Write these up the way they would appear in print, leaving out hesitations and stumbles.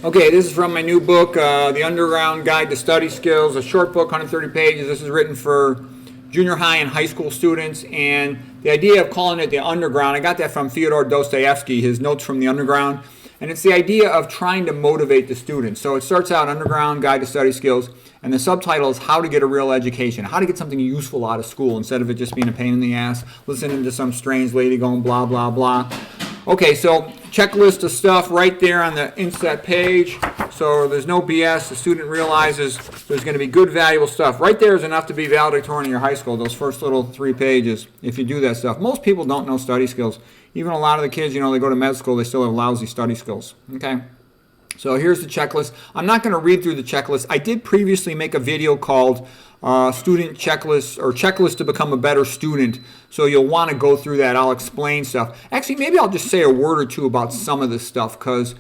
Okay, this is from my new book, The Underground Guide to Study Skills, a short book, 130 pages. This is written for junior high and high school students, and the idea of calling it The Underground, I got that from Fyodor Dostoevsky, his Notes from the Underground, and it's the idea of trying to motivate the students. So it starts out, Underground Guide to Study Skills, and the subtitle is How to Get a Real Education, how to get something useful out of school instead of it just being a pain in the ass, listening to some strange lady going blah, blah, blah. Okay, so checklist of stuff right there on the inset page. So there's no BS. The student realizes there's going to be good, valuable stuff. Right there is enough to be valedictorian in your high school, those first little 3 pages, if you do that stuff. Most people don't know study skills. Even a lot of the kids, they go to med school, they still have lousy study skills. Okay? So here's the checklist. I'm not going to read through the checklist. I did previously make a video called Student Checklist, or Checklist to Become a Better Student. So you'll want to go through that. I'll explain stuff. Actually, maybe I'll just say a word or two about some of this stuff because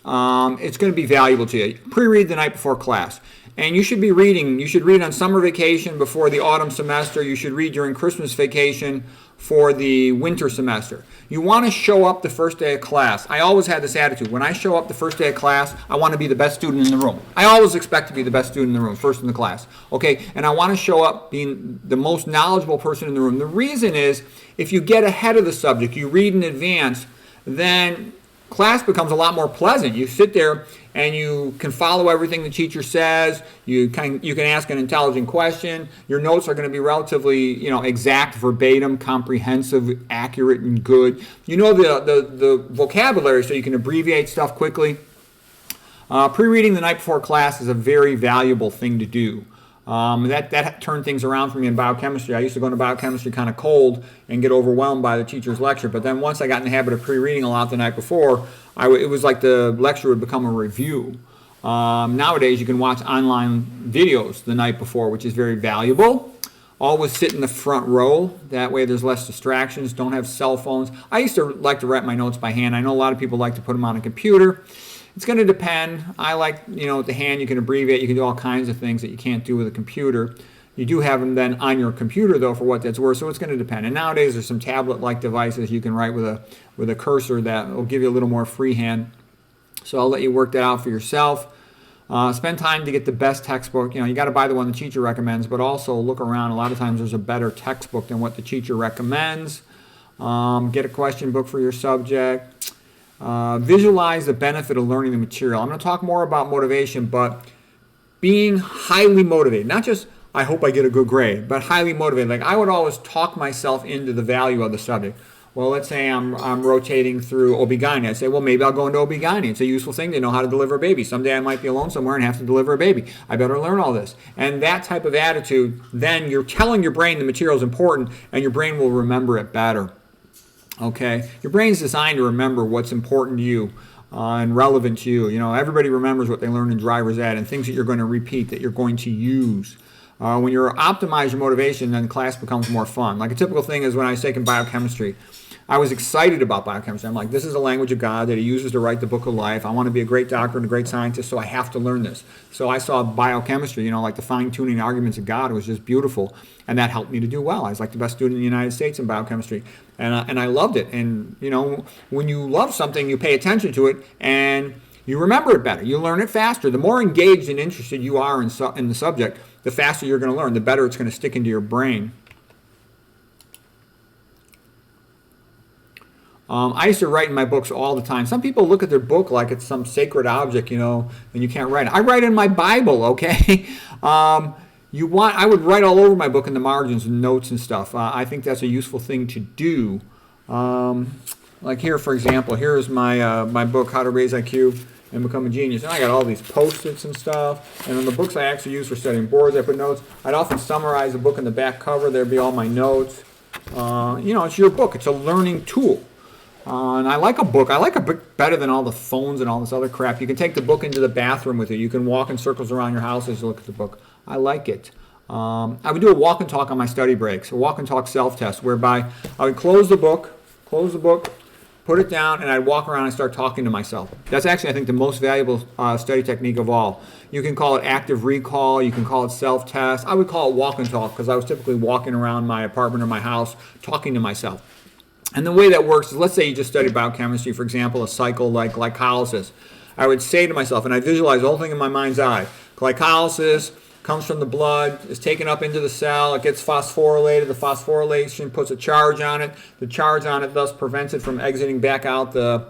it's going to be valuable to you. Pre-read the night before class. And you should be reading. You should read on summer vacation before the autumn semester. You should read during Christmas vacation for the winter semester. You want to show up the first day of class. I always had this attitude. When I show up the first day of class, I want to be the best student in the room. I always expect to be the best student in the room, first in the class. Okay, and I want to show up being the most knowledgeable person in the room. The reason is, if you get ahead of the subject, you read in advance, then class becomes a lot more pleasant. You sit there and you can follow everything the teacher says. You can ask an intelligent question. Your notes are going to be relatively, exact, verbatim, comprehensive, accurate, and good. You know the vocabulary, so you can abbreviate stuff quickly. Pre-reading the night before class is a very valuable thing to do. That turned things around for me in biochemistry. I used to go into biochemistry kind of cold and get overwhelmed by the teacher's lecture. But then once I got in the habit of pre-reading a lot the night before, it was like the lecture would become a review. Nowadays, you can watch online videos the night before, which is very valuable. Always sit in the front row. That way there's less distractions. Don't have cell phones. I used to like to write my notes by hand. I know a lot of people like to put them on a computer. It's going to depend. I like, with the hand you can abbreviate. You can do all kinds of things that you can't do with a computer. You do have them then on your computer, though, for what that's worth, so it's going to depend. And nowadays there's some tablet-like devices you can write with a cursor that will give you a little more freehand. So I'll let you work that out for yourself. Spend time to get the best textbook. You got to buy the one the teacher recommends, but also look around. A lot of times there's a better textbook than what the teacher recommends. Get a question book for your subject. Visualize the benefit of learning the material. I'm going to talk more about motivation, but being highly motivated, not just I hope I get a good grade, but highly motivated. Like I would always talk myself into the value of the subject. Well, let's say I'm rotating through OB-GYN. I'd say, well, maybe I'll go into OB-GYN. It's a useful thing to know how to deliver a baby. Someday I might be alone somewhere and have to deliver a baby. I better learn all this. And that type of attitude, then you're telling your brain the material is important, and your brain will remember it better. Okay, your brain's designed to remember what's important to you and relevant to you. Everybody remembers what they learned in driver's ed and things that you're going to repeat, that you're going to use. When you optimize your motivation, then class becomes more fun. Like a typical thing is when I was taking biochemistry, I was excited about biochemistry. I'm like, this is the language of God that he uses to write the book of life. I want to be a great doctor and a great scientist, so I have to learn this. So I saw biochemistry, like the fine-tuning arguments of God. It was just beautiful, and that helped me to do well. I was like the best student in the United States in biochemistry, and I loved it. And, when you love something, you pay attention to it, and you remember it better. You learn it faster. The more engaged and interested you are in the subject, the faster you're going to learn, the better it's going to stick into your brain. I used to write in my books all the time. Some people look at their book like it's some sacred object, and you can't write it. I write in my Bible, okay? I would write all over my book in the margins and notes and stuff. I think that's a useful thing to do. Like here, for example, here's my book, How to Raise IQ and Become a Genius. And I got all these Post-its and stuff. And in the books I actually use for studying boards, I put notes. I'd often summarize the book in the back cover. There'd be all my notes. It's your book. It's a learning tool. And I like a book. I like a book better than all the phones and all this other crap. You can take the book into the bathroom with you. You can walk in circles around your house as you look at the book. I like it. I would do a walk and talk on my study breaks, a walk and talk self-test, whereby I would close the book, put it down, and I'd walk around and start talking to myself. That's actually, I think, the most valuable study technique of all. You can call it active recall. You can call it self-test. I would call it walk and talk because I was typically walking around my apartment or my house talking to myself. And the way that works is, let's say you just studied biochemistry, for example, a cycle like glycolysis. I would say to myself, and I visualize the whole thing in my mind's eye, glycolysis comes from the blood, is taken up into the cell, it gets phosphorylated, the phosphorylation puts a charge on it, the charge on it thus prevents it from exiting back out the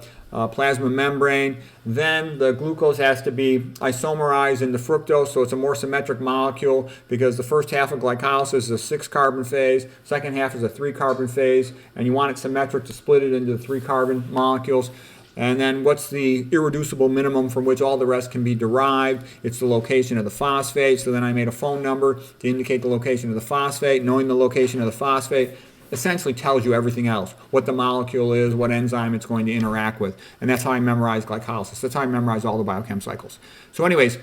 plasma membrane. Then the glucose has to be isomerized into fructose, so it's a more symmetric molecule because the first half of glycolysis is a 6-carbon phase, second half is a 3-carbon phase, and you want it symmetric to split it into 3-carbon molecules. And then what's the irreducible minimum from which all the rest can be derived? It's the location of the phosphate. So then I made a phone number to indicate the location of the phosphate. Knowing the location of the phosphate essentially tells you everything else, what the molecule is, what enzyme it's going to interact with. And that's how I memorize glycolysis. That's how I memorize all the biochem cycles. So anyways,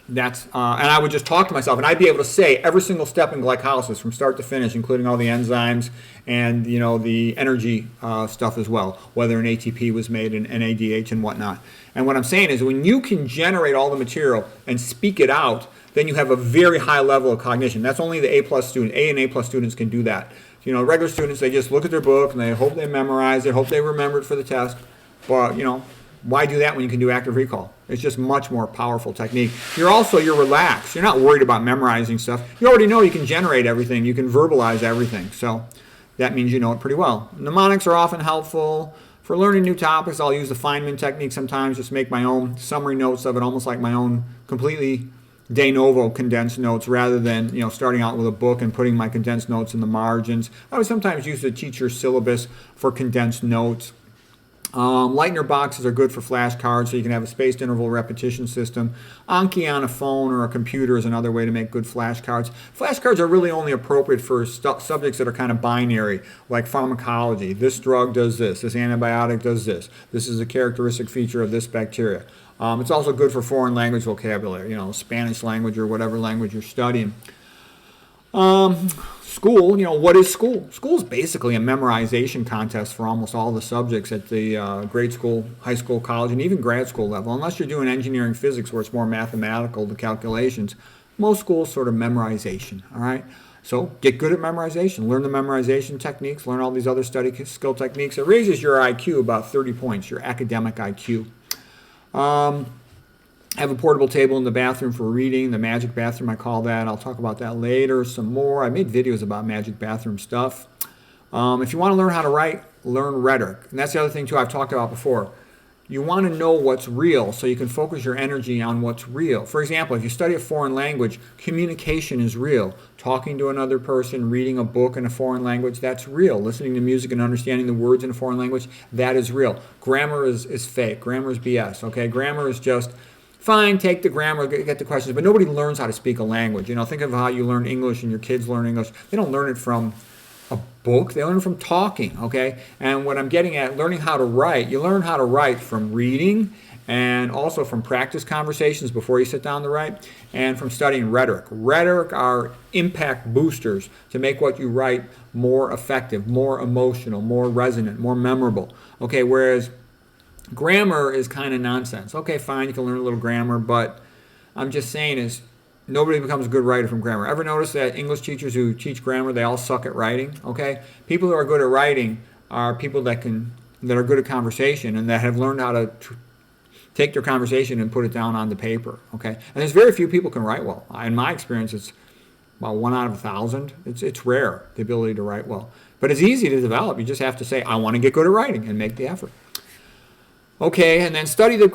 that's and I would just talk to myself, and I'd be able to say every single step in glycolysis from start to finish, including all the enzymes and the energy stuff as well, whether an ATP was made in NADH and whatnot. And what I'm saying is when you can generate all the material and speak it out, then you have a very high level of cognition. That's only the A+ student. A and A+ students can do that. Regular students, they just look at their book and they hope they memorize it, hope they remember it for the test. But, why do that when you can do active recall? It's just much more powerful technique. You're relaxed. You're not worried about memorizing stuff. You already know you can generate everything. You can verbalize everything. So that means you know it pretty well. Mnemonics are often helpful. For learning new topics, I'll use the Feynman technique sometimes, just make my own summary notes of it, almost like my own completely de novo condensed notes rather than starting out with a book and putting my condensed notes in the margins. I would sometimes use the teacher's syllabus for condensed notes. Lightner boxes are good for flashcards, so you can have a spaced interval repetition system. Anki on a phone or a computer is another way to make good flashcards. Flashcards are really only appropriate for subjects that are kind of binary, like pharmacology. This drug does this antibiotic does this. This is a characteristic feature of this bacteria. It's also good for foreign language vocabulary, Spanish language or whatever language you're studying. School, what is school? School is basically a memorization contest for almost all the subjects at the grade school, high school, college, and even grad school level. Unless you're doing engineering physics where it's more mathematical, the calculations, most schools sort of memorization, all right? So get good at memorization. Learn the memorization techniques. Learn all these other study skill techniques. It raises your IQ about 30 points, your academic IQ. I have a portable table in the bathroom for reading, the magic bathroom I call that. I'll talk about that later some more. I made videos about magic bathroom stuff. If you want to learn how to write, learn rhetoric. And that's the other thing too I've talked about before. You want to know what's real so you can focus your energy on what's real. For example, if you study a foreign language, communication is real. Talking to another person, reading a book in a foreign language, that's real. Listening to music and understanding the words in a foreign language, that is real. Grammar is fake. Grammar is BS, okay? Grammar is just fine, take the grammar, get the questions, but nobody learns how to speak a language. Think of how you learn English and your kids learn English. They don't learn it from a book, they learn it from talking, okay? And what I'm getting at, learning how to write, you learn how to write from reading and also from practice conversations before you sit down to write and from studying rhetoric. Rhetoric are impact boosters to make what you write more effective, more emotional, more resonant, more memorable, okay? Whereas grammar is kind of nonsense. Okay, fine, you can learn a little grammar, but I'm just saying is nobody becomes a good writer from grammar. Ever notice that English teachers who teach grammar, they all suck at writing? Okay, people who are good at writing are people that are good at conversation and that have learned how to take their conversation and put it down on the paper. Okay, and there's very few people can write well. In my experience, it's about 1 out of 1,000. It's rare, the ability to write well, but it's easy to develop. You just have to say, I want to get good at writing, and make the effort. Okay, and then study the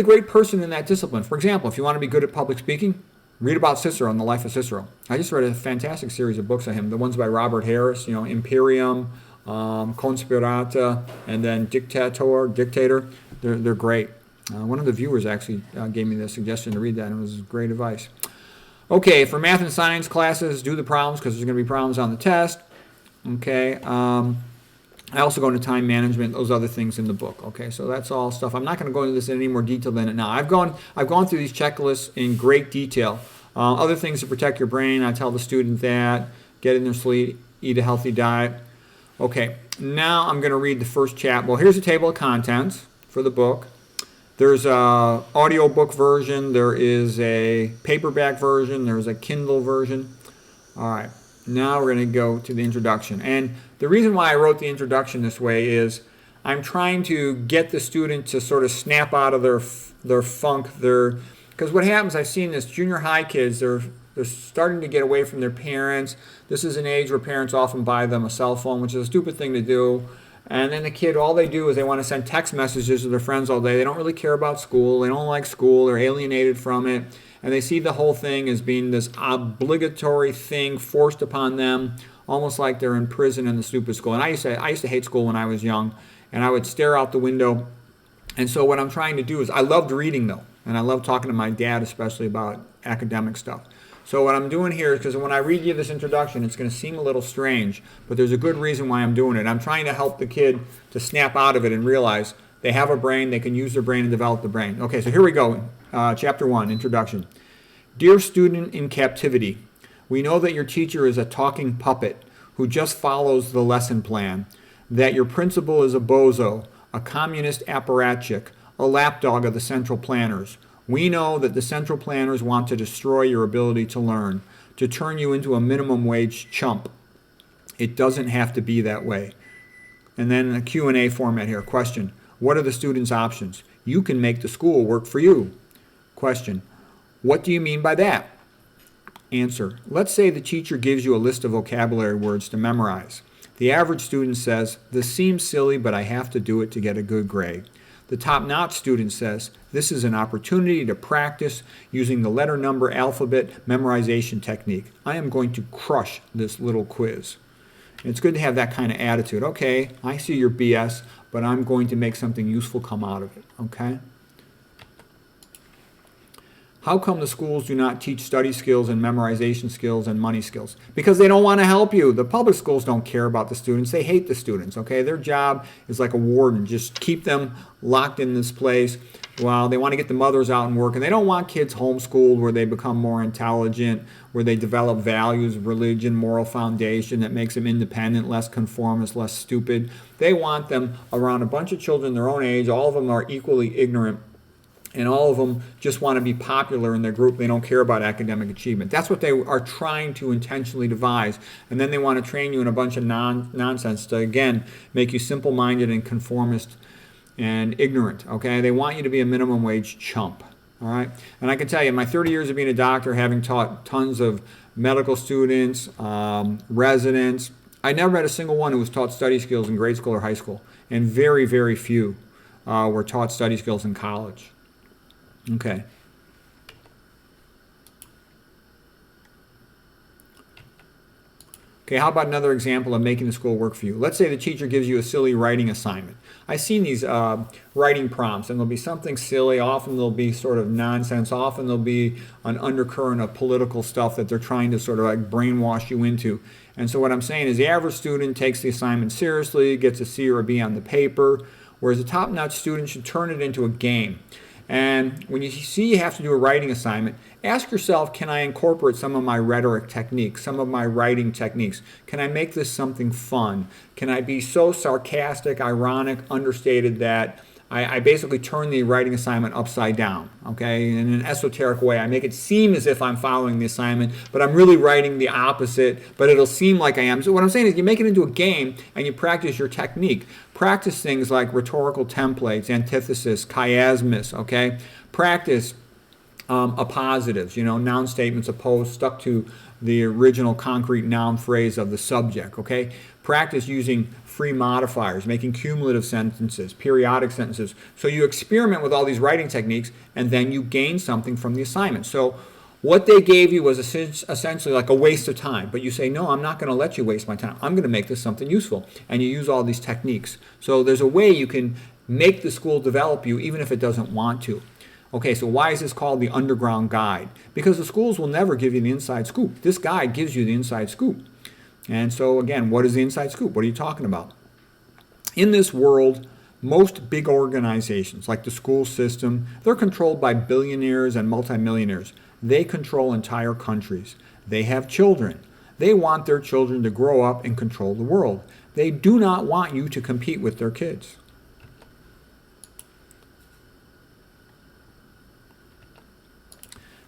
great person in that discipline. For example, if you want to be good at public speaking, read about Cicero and the life of Cicero. I just read a fantastic series of books on him. The ones by Robert Harris, Imperium, Conspirata, and then Dictator. They're great. One of the viewers actually gave me the suggestion to read that, and it was great advice. Okay, for math and science classes, do the problems because there's going to be problems on the test. Okay. I also go into time management, those other things in the book. Okay, so that's all stuff. I'm not going to go into this in any more detail than it now. I've gone through these checklists in great detail. Other things to protect your brain, I tell the student that. Get in their sleep, eat a healthy diet. Okay, now I'm going to read the first chapter. Well, here's a table of contents for the book. There's a audiobook version. There is a paperback version. There's a Kindle version. All right. Now we're going to go to the introduction. And the reason why I wrote the introduction this way is I'm trying to get the student to sort of snap out of their funk, because what happens, I've seen this, junior high kids, they're starting to get away from their parents. This is an age where parents often buy them a cell phone, which is a stupid thing to do. And then the kid, all they do is they want to send text messages to their friends all day. They don't really care about school. They don't like school. They're alienated from it. And they see the whole thing as being this obligatory thing forced upon them, almost like they're in prison in the stupid school. And I used to hate school when I was young, and I would stare out the window. And so what I'm trying to do is, I loved reading though, and I love talking to my dad especially about academic stuff. So what I'm doing here is, because when I read you this introduction, it's going to seem a little strange, but there's a good reason why I'm doing it. I'm trying to help the kid to snap out of it and realize they have a brain, they can use their brain and develop the brain. Okay, so here we go. Chapter 1, Introduction. Dear student in captivity, we know that your teacher is a talking puppet who just follows the lesson plan, that your principal is a bozo, a communist apparatchik, a lapdog of the central planners. We know that the central planners want to destroy your ability to learn, to turn you into a minimum wage chump. It doesn't have to be that way. And then a Q&A format here. Question, what are the students' options? You can make the school work for you. Question, what do you mean by that? Answer, let's say the teacher gives you a list of vocabulary words to memorize. The average student says, this seems silly, but I have to do it to get a good grade. The top-notch student says, this is an opportunity to practice using the letter number alphabet memorization technique. I am going to crush this little quiz. And it's good to have that kind of attitude. Okay, I see your BS, but I'm going to make something useful come out of it. Okay? How come the schools do not teach study skills and memorization skills and money skills? Because they don't want to help you. The public schools don't care about the students. They hate the students, okay? Their job is like a warden. Just keep them locked in this place while they want to get the mothers out and work. And they don't want kids homeschooled where they become more intelligent, where they develop values, religion, moral foundation that makes them independent, less conformist, less stupid. They want them around a bunch of children their own age. All of them are equally ignorant. And all of them just want to be popular in their group. They don't care about academic achievement. That's what they are trying to intentionally devise. And then they want to train you in a bunch of nonsense to, again, make you simple-minded and conformist and ignorant, okay? They want you to be a minimum wage chump, all right? And I can tell you, in my 30 years of being a doctor, having taught tons of medical students, residents, I never met a single one who was taught study skills in grade school or high school. And very, very few were taught study skills in college. Okay. Okay, how about another example of making the school work for you? Let's say the teacher gives you a silly writing assignment. I've seen these writing prompts, and there'll be something silly. Often there'll be sort of nonsense. Often there'll be an undercurrent of political stuff that they're trying to sort of like brainwash you into. And so what I'm saying is the average student takes the assignment seriously, gets a C or a B on the paper, whereas a top-notch student should turn it into a game. And when you see you have to do a writing assignment, ask yourself, can I incorporate some of my rhetoric techniques, some of my writing techniques? Can I make this something fun? Can I be so sarcastic, ironic, understated that I basically turn the writing assignment upside down, okay? In an esoteric way, I make it seem as if I'm following the assignment, but I'm really writing the opposite, but it'll seem like I am. So what I'm saying is you make it into a game and you practice your technique. Practice things like rhetorical templates, antithesis, chiasmus, okay? Practice appositives, noun statements opposed, stuck to the original concrete noun phrase of the subject, okay? Practice using free modifiers, making cumulative sentences, periodic sentences. So you experiment with all these writing techniques and then you gain something from the assignment. So what they gave you was essentially like a waste of time, but you say, no, I'm not going to let you waste my time. I'm going to make this something useful. And you use all these techniques. So there's a way you can make the school develop you even if it doesn't want to. Okay, so why is this called the underground guide? Because the schools will never give you the inside scoop. This guide gives you the inside scoop. And so again, what is the inside scoop? What are you talking about? In this world, most big organizations like the school system, they're controlled by billionaires and multimillionaires. They control entire countries. They have children. They want their children to grow up and control the world. They do not want you to compete with their kids.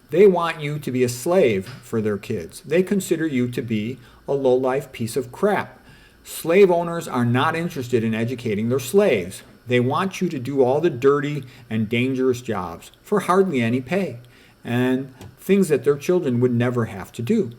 They want you to be a slave for their kids. They consider you to be a low-life piece of crap. Slave owners are not interested in educating their slaves. They want you to do all the dirty and dangerous jobs for hardly any pay, and things that their children would never have to do.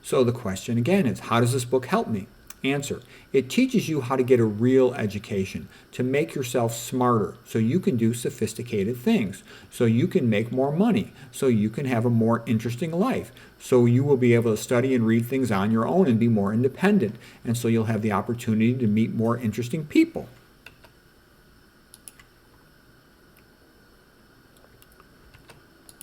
So the question again is, how does this book help me? Answer: it teaches you how to get a real education, to make yourself smarter so you can do sophisticated things, so you can make more money, so you can have a more interesting life, so you will be able to study and read things on your own and be more independent, and so you'll have the opportunity to meet more interesting people.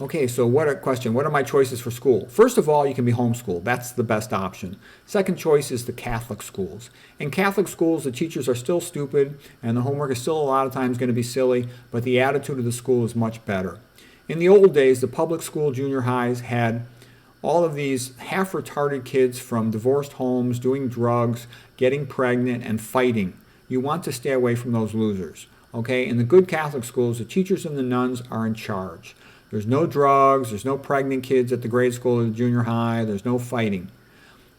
Okay, so what are my choices for school? First of all, you can be homeschooled. That's the best option. Second choice is the Catholic schools. In Catholic schools, the teachers are still stupid, and the homework is still a lot of times going to be silly, but the attitude of the school is much better. In the old days, the public school junior highs had all of these half-retarded kids from divorced homes, doing drugs, getting pregnant, and fighting. You want to stay away from those losers. Okay, in the good Catholic schools, the teachers and the nuns are in charge. There's no drugs, there's no pregnant kids at the grade school or the junior high, there's no fighting.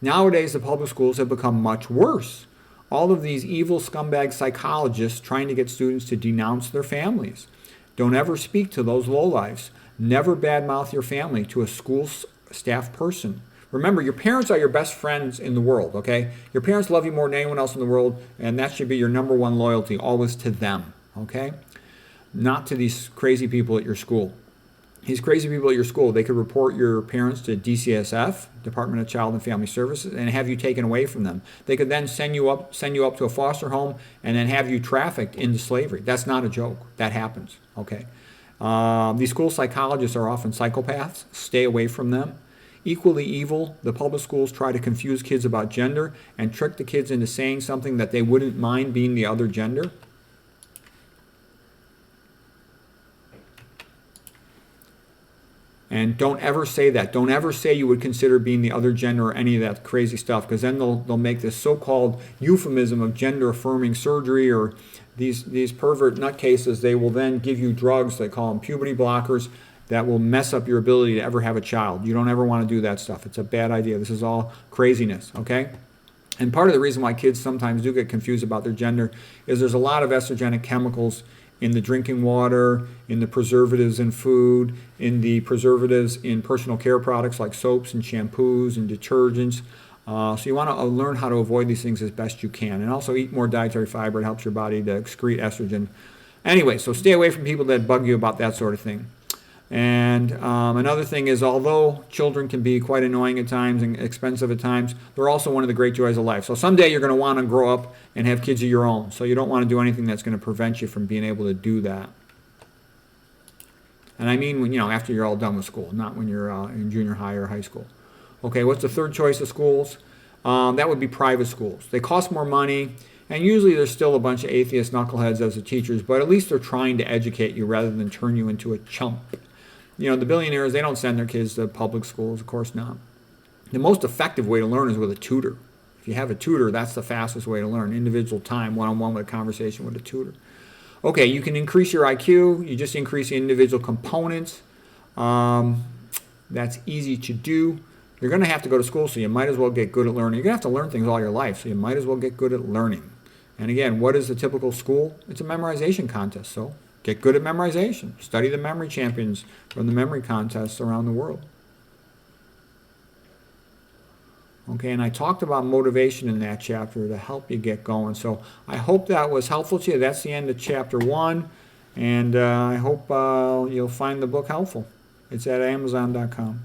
Nowadays, the public schools have become much worse. All of these evil scumbag psychologists trying to get students to denounce their families. Don't ever speak to those lowlifes. Never badmouth your family to a school staff person. Remember, your parents are your best friends in the world, okay? Your parents love you more than anyone else in the world, and that should be your number one loyalty, always to them, okay? Not to these crazy people at your school. These crazy people at your school, they could report your parents to DCSF, Department of Child and Family Services, and have you taken away from them. They could then send you up to a foster home and then have you trafficked into slavery. That's not a joke. That happens. Okay. These school psychologists are often psychopaths. Stay away from them. Equally evil, the public schools try to confuse kids about gender and trick the kids into saying something that they wouldn't mind being the other gender. And don't ever say that. Don't ever say you would consider being the other gender or any of that crazy stuff, because then they'll make this so-called euphemism of gender-affirming surgery, or these pervert nutcases. They will then give you drugs, they call them puberty blockers, that will mess up your ability to ever have a child. You don't ever want to do that stuff. It's a bad idea. This is all craziness, okay? And part of the reason why kids sometimes do get confused about their gender is there's a lot of estrogenic chemicals in the drinking water, in the preservatives in food, in the preservatives in personal care products like soaps and shampoos and detergents. So you want to learn how to avoid these things as best you can. And also eat more dietary fiber. It helps your body to excrete estrogen. Anyway, so stay away from people that bug you about that sort of thing. And another thing is, although children can be quite annoying at times and expensive at times, they're also one of the great joys of life. So someday you're going to want to grow up and have kids of your own. So you don't want to do anything that's going to prevent you from being able to do that. And I mean, when, after you're all done with school, not when you're in junior high or high school. Okay, what's the third choice of schools? That would be private schools. They cost more money, and usually there's still a bunch of atheist knuckleheads as the teachers, but at least they're trying to educate you rather than turn you into a chump. The billionaires, they don't send their kids to public schools, of course not. The most effective way to learn is with a tutor. If you have a tutor, that's the fastest way to learn. Individual time, one-on-one with a conversation with a tutor. Okay, you can increase your IQ. You just increase the individual components. That's easy to do. You're going to have to go to school, so you might as well get good at learning. You're going to have to learn things all your life, so you might as well get good at learning. And again, what is the typical school? It's a memorization contest, so get good at memorization. Study the memory champions from the memory contests around the world. Okay, and I talked about motivation in that chapter to help you get going. So I hope that was helpful to you. That's the end of chapter 1. And I hope you'll find the book helpful. It's at Amazon.com.